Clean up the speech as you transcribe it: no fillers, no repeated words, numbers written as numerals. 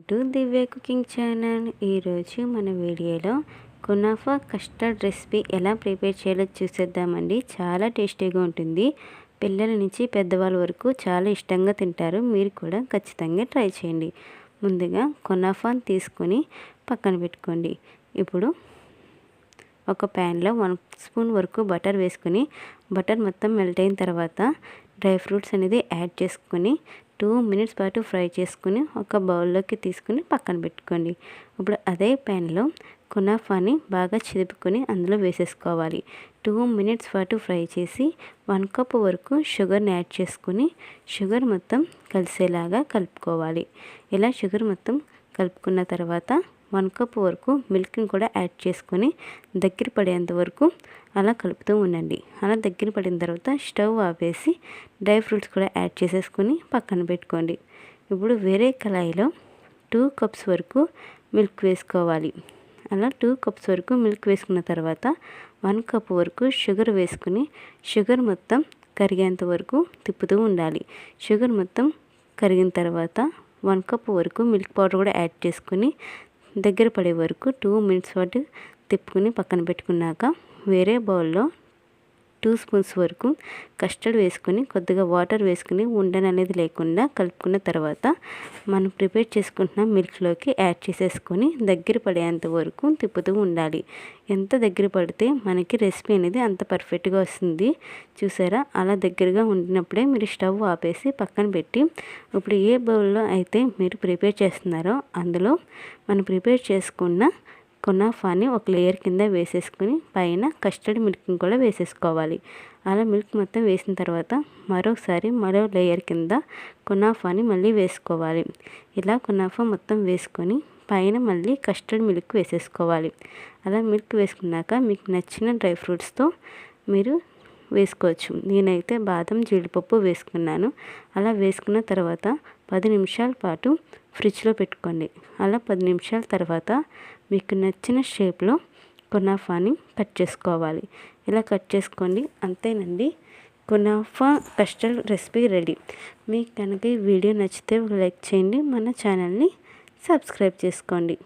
To Divya cooking channel. ఈరోజు మన వీడియోలో కునాఫా కస్టర్డ్ రెసిపీ ఎలా ప్రిపేర్ చేయాలో చూసేద్దామండి. చాలా టేస్టీగా ఉంటుంది. పిల్లల నుంచి పెద్దవాళ్ళ వరకు చాలా ఇష్టంగా తింటారు. మీరు కూడా ఖచ్చితంగా ట్రై చేయండి. ముందుగా కునాఫాని తీసుకొని పక్కన పెట్టుకోండి. ఇప్పుడు ఒక ప్యాన్లో 1 స్పూన్ వరకు బటర్ వేసుకొని బటర్ మొత్తం మెల్ట్ అయిన తర్వాత డ్రై ఫ్రూట్స్ అనేది యాడ్ చేసుకొని 2 మినిట్స్ పాటు ఫ్రై చేసుకుని ఒక బౌల్లోకి తీసుకుని పక్కన పెట్టుకోండి. ఇప్పుడు అదే ప్యాన్లో కునాఫాని బాగా చిదుపుకొని అందులో వేసేసుకోవాలి. 2 మినిట్స్ పాటు ఫ్రై చేసి 1 కప్ వరకు షుగర్ని యాడ్ చేసుకుని షుగర్ మొత్తం కలిసేలాగా కలుపుకోవాలి. ఇలా షుగర్ మొత్తం కలుపుకున్న తర్వాత 1 కప్ వరకు మిల్క్ని కూడా యాడ్ చేసుకొని దగ్గర పడేంత వరకు అలా కలుపుతూ ఉండండి. అలా దగ్గర పడిన తర్వాత స్టవ్ ఆపేసి డ్రై ఫ్రూట్స్ కూడా యాడ్ చేసేసుకొని పక్కన పెట్టుకోండి. ఇప్పుడు వేరే కళాయిలో 2 కప్స్ వరకు మిల్క్ వేసుకోవాలి. అలా 2 కప్స్ వరకు మిల్క్ వేసుకున్న తర్వాత 1 కప్ వరకు షుగర్ వేసుకుని షుగర్ మొత్తం కరిగేంత వరకు తిప్పుతూ ఉండాలి. షుగర్ మొత్తం కరిగిన తర్వాత 1 కప్ వరకు మిల్క్ పౌడర్ కూడా యాడ్ చేసుకుని దగ్గర పడే వరకు 2 మినిట్స్ పాటు తిప్పుకుని పక్కన పెట్టుకున్నాక వేరే బౌల్లో 2 స్పూన్స్ వరకు కస్టర్డ్ వేసుకొని కొద్దిగా వాటర్ వేసుకుని ఉండని అనేది లేకుండా కలుపుకున్న తర్వాత మనం ప్రిపేర్ చేసుకుంటున్న మిల్క్లోకి యాడ్ చేసేసుకొని దగ్గర పడేంత వరకు తిప్పుతూ ఉండాలి. ఎంత దగ్గర పడితే మనకి రెసిపీ అనేది అంత పర్ఫెక్ట్గా వస్తుంది. చూసారా, అలా దగ్గరగా ఉండినప్పుడే మీరు స్టవ్ ఆపేసి పక్కన పెట్టి ఇప్పుడు ఏ బౌల్లో అయితే మీరు ప్రిపేర్ చేస్తున్నారో అందులో మనం ప్రిపేర్ చేసుకున్న కునాఫాని ఒక లేయర్ కింద వేసేసుకుని పైన కస్టర్డ్ మిల్క్ని కూడా వేసేసుకోవాలి. అలా మిల్క్ మొత్తం వేసిన తర్వాత మరోసారి మరో లేయర్ కింద కునాఫాని మళ్ళీ వేసుకోవాలి. ఇలా కునాఫా మొత్తం వేసుకొని పైన మళ్ళీ కస్టర్డ్ మిల్క్ వేసేసుకోవాలి. అలా మిల్క్ వేసుకున్నాక మీకు నచ్చిన డ్రై ఫ్రూట్స్తో మీరు వేసుకోవచ్చు. నేనైతే బాదం జీడిపప్పు వేసుకున్నాను. అలా వేసుకున్న తర్వాత 10 నిమిషాల పాటు ఫ్రిడ్జ్లో పెట్టుకోండి. అలా 10 నిమిషాల తర్వాత మీకు నచ్చిన షేప్లో కునాఫాని కట్ చేసుకోవాలి. ఇలా కట్ చేసుకోండి. అంతేనండి, కునాఫా కస్టర్డ్ రెసిపీ రెడీ. మీకు కనుక ఈ వీడియో నచ్చితే లైక్ చేయండి. మన ఛానల్ని సబ్స్క్రైబ్ చేసుకోండి.